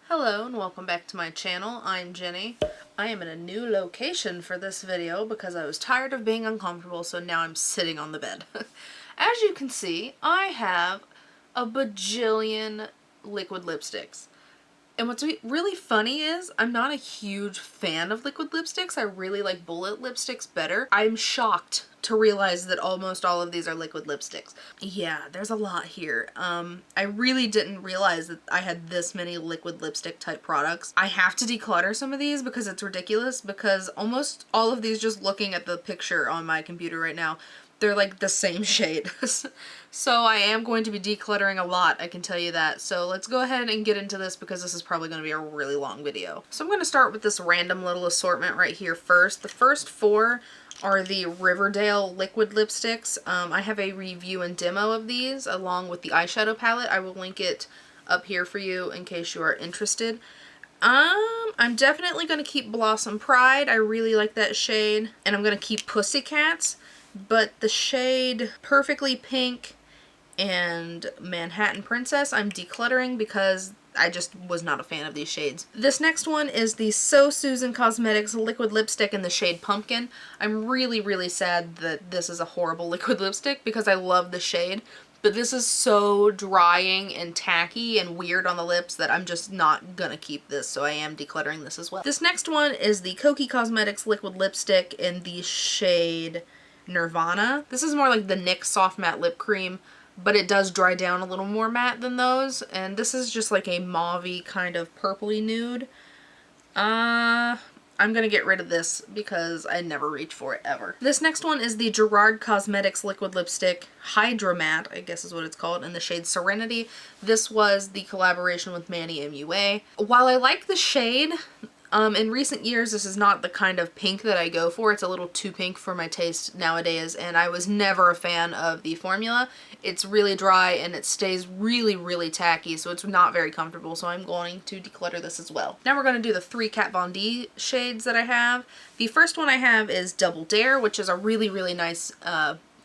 Hello and welcome back to my channel. I'm Jenny. I am in a new location for this video because I was tired of being uncomfortable, so now I'm sitting on the bed. As you can see, I have a bajillion liquid lipsticks. And what's really funny is I'm not a huge fan of liquid lipsticks. I really like bullet lipsticks better. I'm shocked to realize that almost all of these are liquid lipsticks. Yeah, there's a lot here. I really didn't realize that I had this many liquid lipstick type products. I have to declutter some of these because it's ridiculous, because almost all of these, just looking at the picture on my computer right now, they're like the same shade. So I am going to be decluttering a lot, I can tell you that. So let's go ahead and get into this because this is probably going to be a really long video. So I'm going to start with this random little assortment right here first. The first four are the Riverdale liquid lipsticks. I have a review and demo of these along with the eyeshadow palette. I will link it up here for you in case you are interested. I'm definitely going to keep Blossom Pride. I really like that shade. And I'm going to keep Pussycats. But the shade Perfectly Pink and Manhattan Princess I'm decluttering because I just was not a fan of these shades. This next one is the So Susan Cosmetics liquid lipstick in the shade Pumpkin. I'm really sad that this is a horrible liquid lipstick because I love the shade, but this is so drying and tacky and weird on the lips that I'm just not gonna keep this, so I am decluttering this as well. This next one is the Kokie Cosmetics liquid lipstick in the shade Nirvana. This is more like the NYX Soft Matte Lip Cream, but it does dry down a little more matte than those. And this is just like a mauve-y kind of purpley nude. I'm gonna get rid of this because I never reach for it ever. This next one is the Gerard Cosmetics liquid lipstick Hydra Matte, I guess is what it's called, in the shade Serenity. This was the collaboration with Manny MUA. While I like the shade, in recent years, this is not the kind of pink that I go for. It's a little too pink for my taste nowadays, and I was never a fan of the formula. It's really dry and it stays really tacky, so it's not very comfortable, so I'm going to declutter this as well. Now we're going to do the three Kat Von D shades that I have. The first one I have is Double Dare, which is a really nice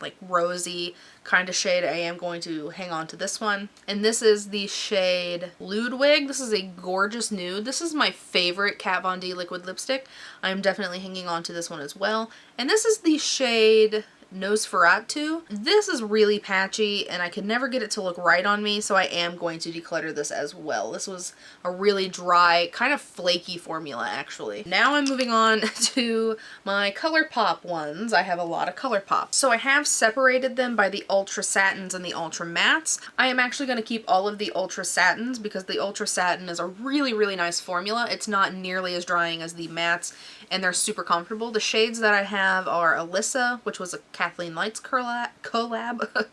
like rosy kind of shade. I am going to hang on to this one. And this is the shade Ludwig. This is a gorgeous nude. This is my favorite Kat Von D liquid lipstick. I'm definitely hanging on to this one as well. And this is the shade Nosferatu. This is really patchy and I could never get it to look right on me, so I am going to declutter this as well. This was a really dry, kind of flaky formula actually. Now I'm moving on to my ColorPop ones. I have a lot of ColorPops. So I have separated them by the Ultra Satins and the Ultra Mattes. I am actually going to keep all of the Ultra Satins because the Ultra Satin is a really nice formula. It's not nearly as drying as the mattes and they're super comfortable. The shades that I have are Alyssa, which was a Kathleen Lights collab,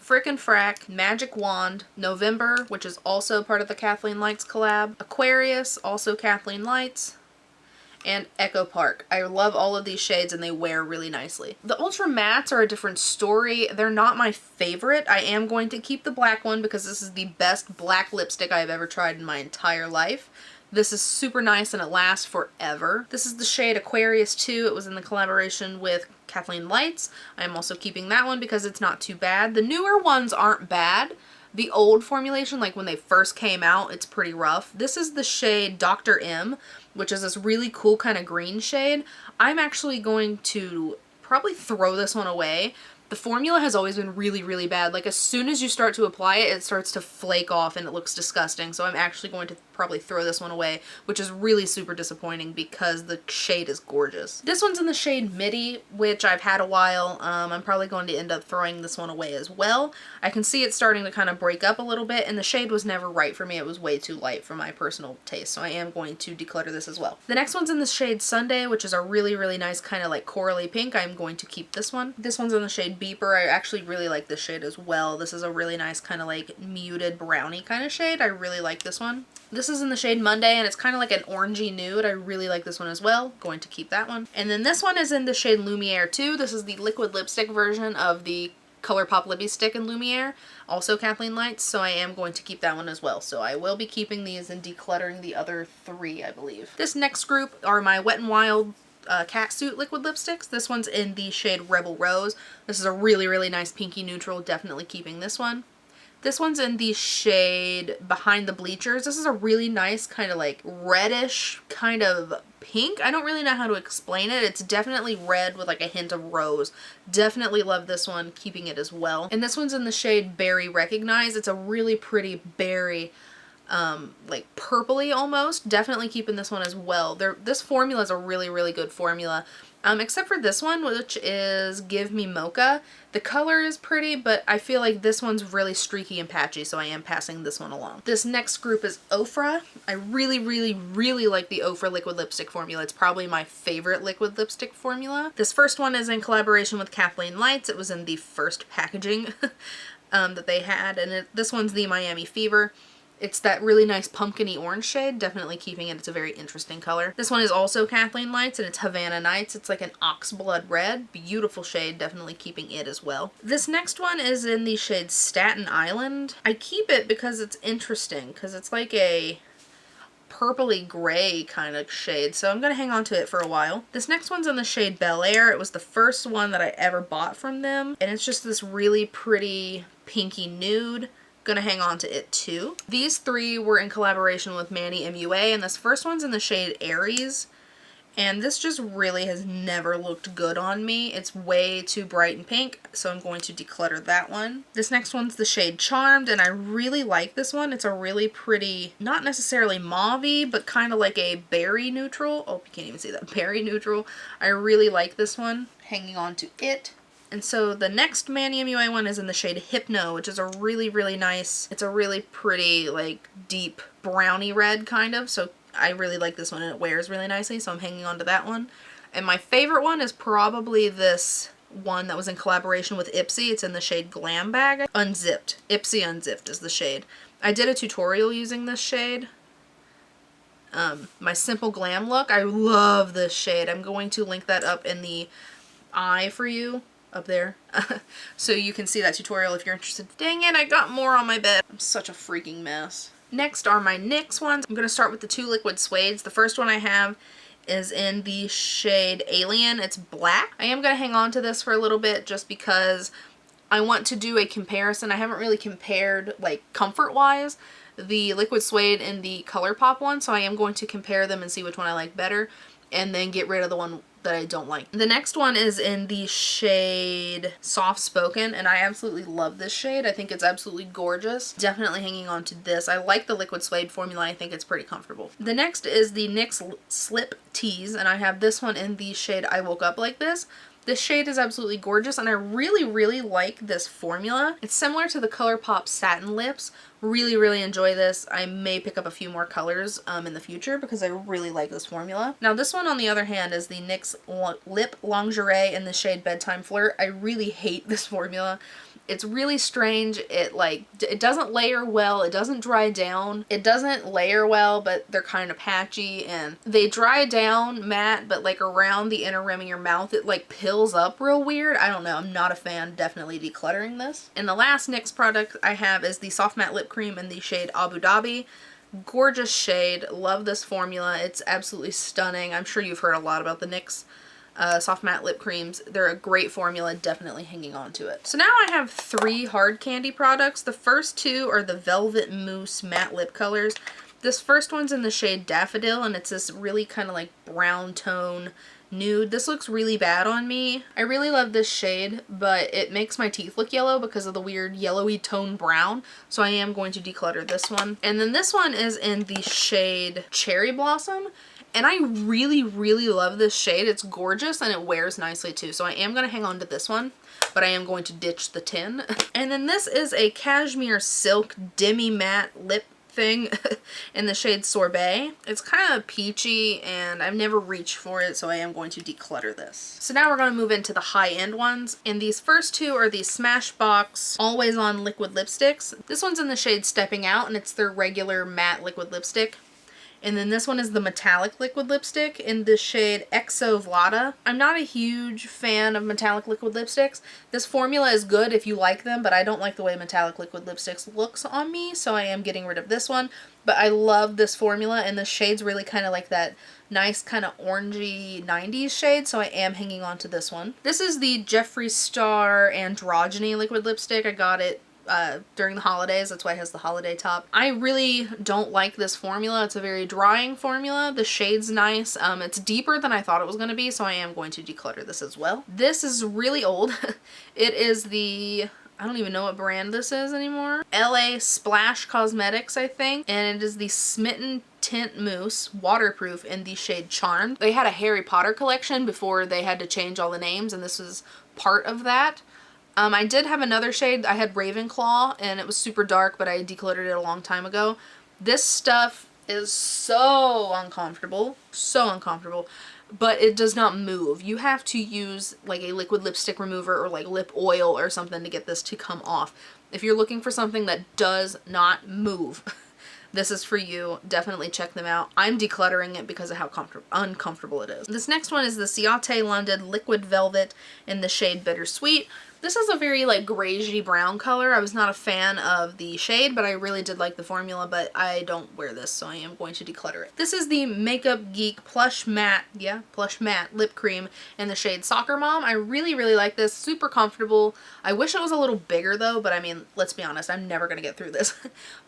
Frickin' Frack, Magic Wand, November, which is also part of the Kathleen Lights collab, Aquarius, also Kathleen Lights, and Echo Park. I love all of these shades and they wear really nicely. The Ultra Mattes are a different story. They're not my favorite. I am going to keep the black one because this is the best black lipstick I've ever tried in my entire life. This is super nice and it lasts forever. This is the shade Aquarius 2. It was in the collaboration with Kathleen Lights. I'm also keeping that one because it's not too bad. The newer ones aren't bad. The old formulation, like when they first came out, it's pretty rough. This is the shade Dr. M, which is this really cool kind of green shade. I'm actually going to probably throw this one away. The formula has always been really bad. Like as soon as you start to apply it, it starts to flake off and it looks disgusting. So I'm actually going to probably throw this one away, which is really super disappointing because the shade is gorgeous. This one's in the shade Midi, which I've had a while. I'm probably going to end up throwing this one away as well. I can see it starting to kind of break up a little bit and the shade was never right for me. It was way too light for my personal taste, so I am going to declutter this as well. The next one's in the shade Sunday, which is a really nice kind of like corally pink. I'm going to keep this one. This one's in the shade Beeper. I actually really like this shade as well. This is a really nice kind of like muted brownie kind of shade. I really like this one. This is in the shade Monday and it's kind of like an orangey nude. I really like this one as well. Going to keep that one. And then this one is in the shade Lumiere 2. This is the liquid lipstick version of the ColourPop Lippy Stick in Lumiere. Also Kathleen Lights, so I am going to keep that one as well. So I will be keeping these and decluttering the other three, I believe. This next group are my Wet n Wild Catsuit liquid lipsticks. This one's in the shade Rebel Rose. This is a really nice pinky neutral. Definitely keeping this one. This one's in the shade Behind the Bleachers. This is a really nice kind of like reddish kind of pink. I don't really know how to explain it. It's definitely red with like a hint of rose. Definitely love this one, keeping it as well. And this one's in the shade Berry Recognize. It's a really pretty berry, like purpley almost. Definitely keeping this one as well. This formula is a really, really good formula. Except for this one, which is Give Me Mocha. The color is pretty, but I feel like this one's really streaky and patchy, so I am passing this one along. This next group is Ofra. I really, really, really like the Ofra liquid lipstick formula. It's probably my favorite liquid lipstick formula. This first one is in collaboration with Kathleen Lights. It was in the first packaging that they had, and this one's the Miami Fever. It's that really nice pumpkin-y orange shade, definitely keeping it. It's a very interesting color. This one is also Kathleen Lights, and it's Havana Nights. It's like an oxblood red. Beautiful shade, definitely keeping it as well. This next one is in the shade Staten Island. I keep it because it's interesting, because it's like a purpley gray kind of shade, so I'm going to hang on to it for a while. This next one's in the shade Bel Air. It was the first one that I ever bought from them, and it's just this really pretty pinky nude. Gonna hang on to it too. These three were in collaboration with Manny MUA, and this first one's in the shade Aries, and this just really has never looked good on me. It's way too bright and pink, so I'm going to declutter that one. This next one's the shade Charmed, and I really like this one. It's a really pretty, not necessarily mauve-y, but kind of like a berry neutral. Oh, you can't even see that. Berry neutral. I really like this one. Hanging on to it. And so the next Manny MUA one is in the shade Hypno, which is a really, really nice, it's a really pretty, like, deep brownie red kind of. So I really like this one, and it wears really nicely, so I'm hanging on to that one. And my favorite one is probably this one that was in collaboration with Ipsy. It's in the shade Glam Bag. Unzipped. Ipsy Unzipped is the shade. I did a tutorial using this shade. My Simple Glam look. I love this shade. I'm going to link that up in the eye for you. Up there. So you can see that tutorial if you're interested. Dang it, I got more on my bed. I'm such a freaking mess. Next are my NYX ones. I'm going to start with the two liquid suedes. The first one I have is in the shade Alien. It's black. I am going to hang on to this for a little bit just because I want to do a comparison. I haven't really compared, like, comfort-wise, the liquid suede and the ColorPop one, so I am going to compare them and see which one I like better, and then get rid of the one that I don't like. The next one is in the shade Soft Spoken, and I absolutely love this shade. I think it's absolutely gorgeous. Definitely hanging on to this. I like the liquid suede formula. I think it's pretty comfortable. The next is the NYX Slip Tease, and I have this one in the shade I Woke Up Like This. This shade is absolutely gorgeous, and I really, really like this formula. It's similar to the ColorPops Satin Lips. Really, really enjoy this. I may pick up a few more colors in the future because I really like this formula. Now this one, on the other hand, is the NYX Lip Lingerie in the shade Bedtime Flirt. I really hate this formula. It's really strange. It doesn't layer well. It doesn't dry down. It doesn't layer well, but they're kind of patchy, and they dry down matte, but like around the inner rim of your mouth, it like pills up real weird. I don't know. I'm not a fan. Definitely decluttering this. And the last NYX product I have is the Soft Matte Lip Cream in the shade Abu Dhabi. Gorgeous shade. Love this formula. It's absolutely stunning. I'm sure you've heard a lot about the NYX soft matte lip creams. They're a great formula, definitely hanging on to it. So now I have three hard candy products. The first two are the Velvet Mousse matte lip colors. This first one's in the shade Daffodil, and it's this really kind of like brown tone nude. This looks really bad on me. I really love this shade, but it makes my teeth look yellow because of the weird yellowy tone brown, so I am going to declutter this one. And then this one is in the shade Cherry Blossom, and I really, really love this shade. It's gorgeous, and it wears nicely too, so I am going to hang on to this one, but I am going to ditch the tin. And then this is a Cashmere Silk Demi Matte Lip thing in the shade Sorbet. It's kind of peachy, and I've never reached for it, so I am going to declutter this. So now we're going to move into the high-end ones, and these first two are the Smashbox Always On Liquid Lipsticks. This one's in the shade Stepping Out, and it's their regular matte liquid lipstick. And then this one is the metallic liquid lipstick in the shade Exo Vlada. I'm not a huge fan of metallic liquid lipsticks. This formula is good if you like them, but I don't like the way metallic liquid lipsticks looks on me, so I am getting rid of this one. But I love this formula, and the shade's really kind of like that nice kind of orangey 90s shade, so I am hanging on to this one. This is the Jeffree Star Androgyny liquid lipstick. I got it during the holidays. That's why it has the holiday top. I really don't like this formula. It's a very drying formula. The shade's nice. It's deeper than I thought it was going to be, so I am going to declutter this as well. This is really old. It is the... I don't even know what brand this is anymore. LA Splash Cosmetics, I think. And it is the Smitten Tint Mousse, waterproof, in the shade Charmed. They had a Harry Potter collection before they had to change all the names, and this was part of that. I did have another shade. I had Ravenclaw, and it was super dark, but I decluttered it a long time ago. This stuff is so uncomfortable. So uncomfortable. But it does not move. You have to use like a liquid lipstick remover or like lip oil or something to get this to come off. If you're looking for something that does not move, this is for you. Definitely check them out. I'm decluttering it because of how uncomfortable it is. This next one is the Ciate London Liquid Velvet in the shade Bittersweet. This is a very like greyish brown color. I was not a fan of the shade, but I really did like the formula, but I don't wear this, so I am going to declutter it. This is the Makeup Geek Plush Matte, Plush Matte Lip Cream in the shade Soccer Mom. I really, really like this. Super comfortable. I wish it was a little bigger though, but I mean, let's be honest, I'm never going to get through this.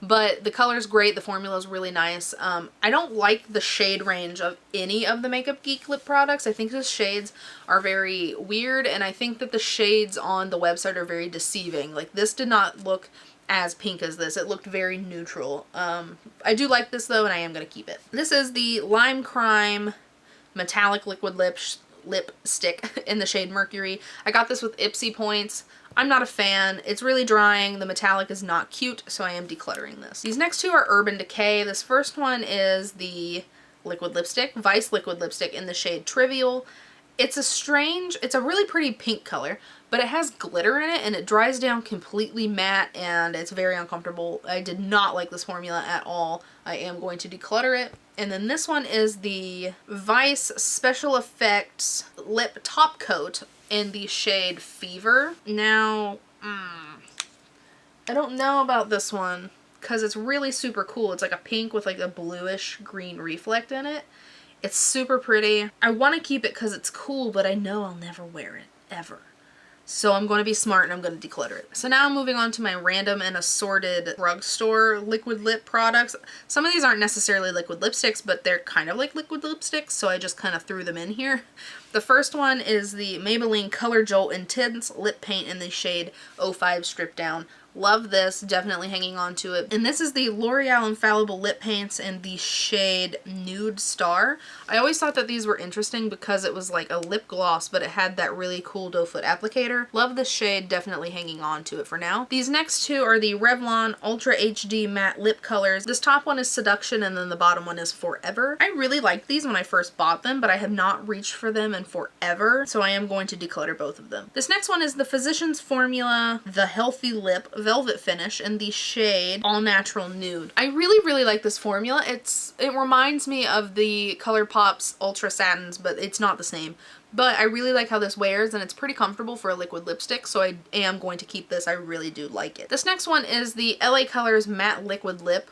But the color's great. The formula is really nice. I don't like the shade range of any of the Makeup Geek lip products. I think the shades are very weird, and I think that the shades on the website are very deceiving. Like, this did not look as pink as this. It looked very neutral. I do like this though, and I am going to keep it. This is the Lime Crime Metallic Liquid Lipstick in the shade Mercury. I got this with Ipsy points. I'm not a fan. It's really drying. The metallic is not cute, so I am decluttering this. These next two are Urban Decay. This first one is the liquid lipstick, Vice Liquid Lipstick in the shade Trivial. It's a really pretty pink color, but it has glitter in it and it dries down completely matte and it's very uncomfortable. I did not like this formula at all. I am going to declutter it. And then this one is the Vice Special Effects Lip Top Coat in the shade Fever. Now, I don't know about this one because it's really super cool. It's like a pink with like a bluish green reflect in it. It's super pretty. I want to keep it because it's cool, but I know I'll never wear it, ever. So I'm going to be smart and I'm going to declutter it. So now I'm moving on to my random and assorted drugstore liquid lip products. Some of these aren't necessarily liquid lipsticks, but they're kind of like liquid lipsticks, so I just kind of threw them in here. The first one is the Maybelline Color Jolt Intense Lip Paint in the shade 05 Strip Down. Love this, definitely hanging on to it. And this is the L'Oreal Infallible Lip Paints in the shade Nude Star. I always thought that these were interesting because it was like a lip gloss, but it had that really cool doe foot applicator. Love this shade, definitely hanging on to it for now. These next two are the Revlon Ultra HD Matte Lip Colors. This top one is Seduction and then the bottom one is Forever. I really liked these when I first bought them, but I have not reached for them in forever, so I am going to declutter both of them. This next one is the Physicians Formula The Healthy Lip Velvet Finish in the shade All Natural Nude. I really, really like this formula. It reminds me of the ColorPops Ultra Satins, but it's not the same. But I really like how this wears, and it's pretty comfortable for a liquid lipstick, so I am going to keep this. I really do like it. This next one is the LA Colors Matte Liquid Lip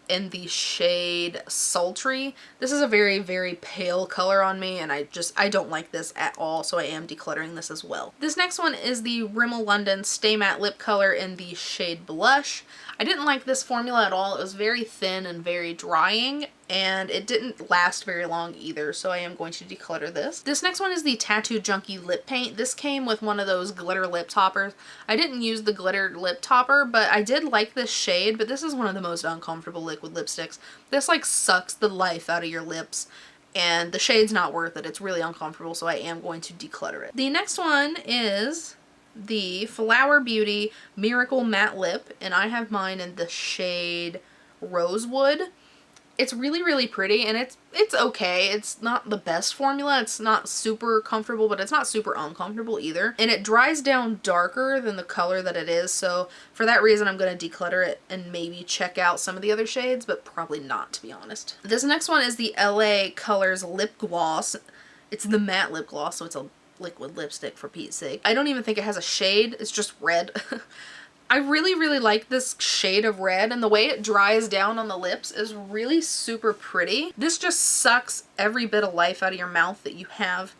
in the shade Sultry. This is a very, very pale color on me, and I don't like this at all, so I am decluttering this as well. This next one is the Rimmel London Stay Matte Lip Color in the shade Blush. I didn't like this formula at all. It was very thin and very drying, and it didn't last very long either, so I am going to declutter this. This next one is the Tattoo Junkie Lip Paint. This came with one of those glitter lip toppers. I didn't use the glitter lip topper, but I did like this shade, but this is one of the most uncomfortable liquid lipsticks. This like sucks the life out of your lips, and the shade's not worth it. It's really uncomfortable, so I am going to declutter it. The next one is the Flower Beauty Miracle Matte Lip, and I have mine in the shade Rosewood. It's really, really pretty, and it's okay. It's not the best formula. It's not super comfortable, but it's not super uncomfortable either. And it dries down darker than the color that it is, so for that reason I'm going to declutter it and maybe check out some of the other shades, but probably not, to be honest. This next one is the LA Colors Lip Gloss. It's the matte lip gloss, so it's a liquid lipstick, for Pete's sake. I don't even think it has a shade. It's just red. I really, really like this shade of red, and the way it dries down on the lips is really super pretty. This just sucks every bit of life out of your mouth that you have.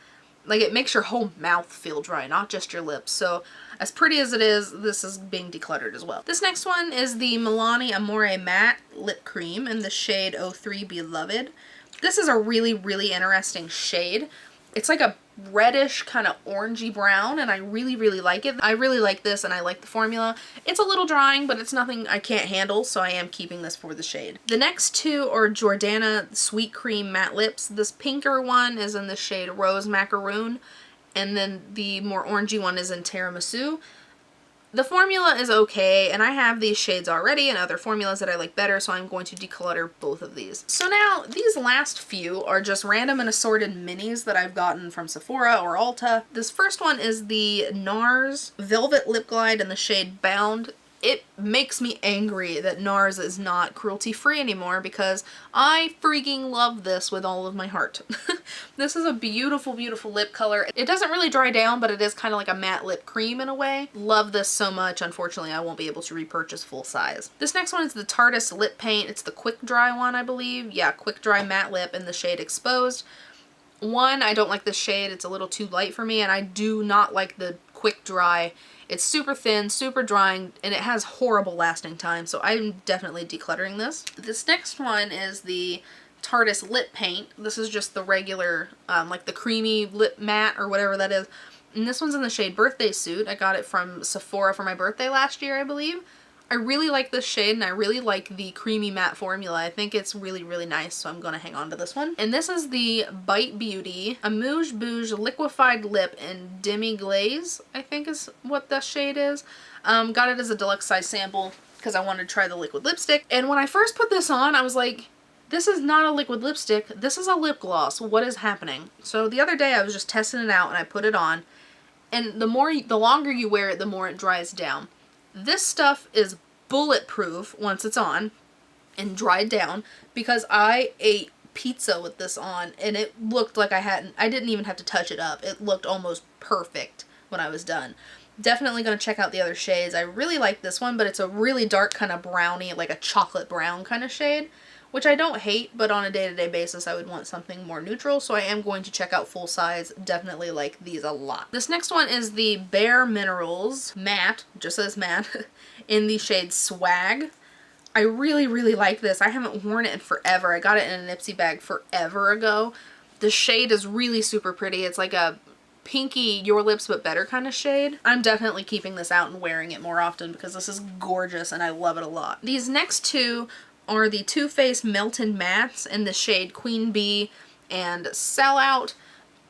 Like, it makes your whole mouth feel dry, not just your lips. So as pretty as it is, this is being decluttered as well. This next one is the Milani Amore Matte Lip Cream in the shade 03 Beloved. This is a really, really interesting shade. It's like a reddish kind of orangey brown, and I really, really like it. I really like this, and I like the formula. It's a little drying, but it's nothing I can't handle, so I am keeping this for the shade. The next two are Jordana Sweet Cream Matte Lips. This pinker one is in the shade Rose Macaroon, and then the more orangey one is in Tiramisu. The formula is okay, and I have these shades already and other formulas that I like better, so I'm going to declutter both of these. So now, these last few are just random and assorted minis that I've gotten from Sephora or Ulta. This first one is the NARS Velvet Lip Glide in the shade Bound. It makes me angry that NARS is not cruelty-free anymore because I freaking love this with all of my heart. This is a beautiful, beautiful lip color. It doesn't really dry down, but it is kind of like a matte lip cream in a way. Love this so much. Unfortunately, I won't be able to repurchase full size. This next one is the Tarteist Lip Paint. It's the Quick Dry one, I believe. Yeah, Quick Dry Matte Lip in the shade Exposed. One, I don't like this shade. It's a little too light for me, and I do not like the Quick Dry. It's super thin, super drying, and it has horrible lasting time, so I'm definitely decluttering this. This next one is the Tarteist Lip Paint. This is just the regular, like the creamy lip matte or whatever that is. And this one's in the shade Birthday Suit. I got it from Sephora for my birthday last year, I believe. I really like this shade, and I really like the creamy matte formula. I think it's really, really nice, so I'm going to hang on to this one. And this is the Bite Beauty Amuse Bouge Liquefied Lip in Demi Glaze, I think is what the shade is. Got it as a deluxe size sample because I wanted to try the liquid lipstick. And when I first put this on, I was like, this is not a liquid lipstick. This is a lip gloss. What is happening? So the other day I was just testing it out, and I put it on. And the longer you wear it, the more it dries down. This stuff is bulletproof once it's on and dried down because I ate pizza with this on, and it looked like I didn't even have to touch it up. It looked almost perfect when I was done. Definitely going to check out the other shades. I really like this one, but it's a really dark kind of brownie, like a chocolate brown kind of shade, which I don't hate, but on a day-to-day basis I would want something more neutral, so I am going to check out full size. Definitely like these a lot. This next one is the Bare Minerals Matte, just says matte, in the shade Swag. I really, really like this. I haven't worn it in forever. I got it in a Nipsey bag forever ago. The shade is really super pretty. It's like a pinky Your Lips But Better kind of shade. I'm definitely keeping this out and wearing it more often because this is gorgeous and I love it a lot. These next two are the Too Faced Melted Mattes in the shade Queen Bee and Sellout.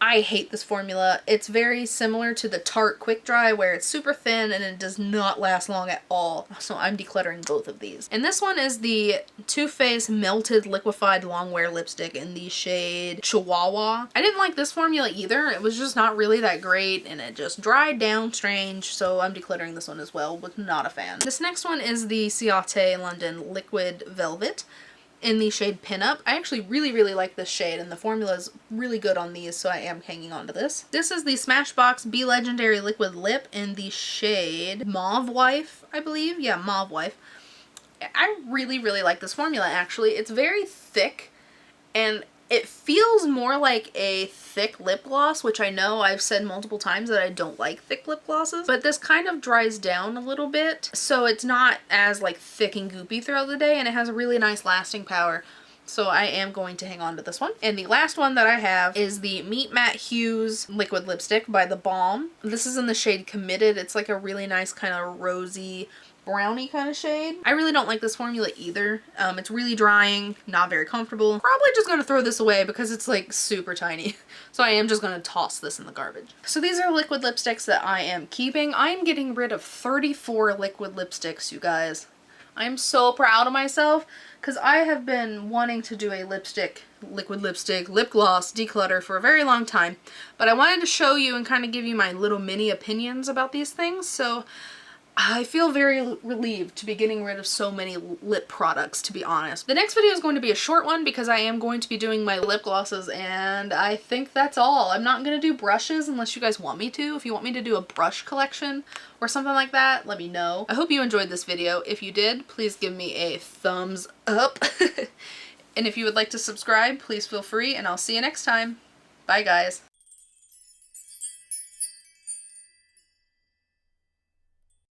I hate this formula. It's very similar to the Tarte Quick Dry where it's super thin and it does not last long at all. So I'm decluttering both of these. And this one is the Too Faced Melted Liquefied Longwear Lipstick in the shade Chihuahua. I didn't like this formula either. It was just not really that great and it just dried down strange. So I'm decluttering this one as well. Was not a fan. This next one is the Ciate London Liquid Velvet in the shade Pinup. I actually really, really like this shade, and the formula is really good on these, so I am hanging on to this. This is the Smashbox Be Legendary Liquid Lip in the shade Mauve Wife, I believe. Yeah, Mauve Wife. I really, really like this formula, actually. It's very thick, and it feels more like a thick lip gloss, which I know I've said multiple times that I don't like thick lip glosses, but this kind of dries down a little bit, so it's not as like thick and goopy throughout the day, and it has a really nice lasting power. So I am going to hang on to this one. And the last one that I have is the Meet Matte Hues Liquid Lipstick by The Balm. This is in the shade Committed. It's like a really nice kind of rosy brownie kind of shade. I really don't like this formula either. It's really drying, not very comfortable. Probably just gonna throw this away because it's like super tiny. So I am just gonna toss this in the garbage. So these are liquid lipsticks that I am keeping. I'm getting rid of 34 liquid lipsticks, you guys. I'm so proud of myself because I have been wanting to do a liquid lipstick, lip gloss declutter for a very long time. But I wanted to show you and kind of give you my little mini opinions about these things. So I feel very relieved to be getting rid of so many lip products, to be honest. The next video is going to be a short one because I am going to be doing my lip glosses, and I think that's all. I'm not going to do brushes unless you guys want me to. If you want me to do a brush collection or something like that, let me know. I hope you enjoyed this video. If you did, please give me a thumbs up. And if you would like to subscribe, please feel free, and I'll see you next time. Bye, guys.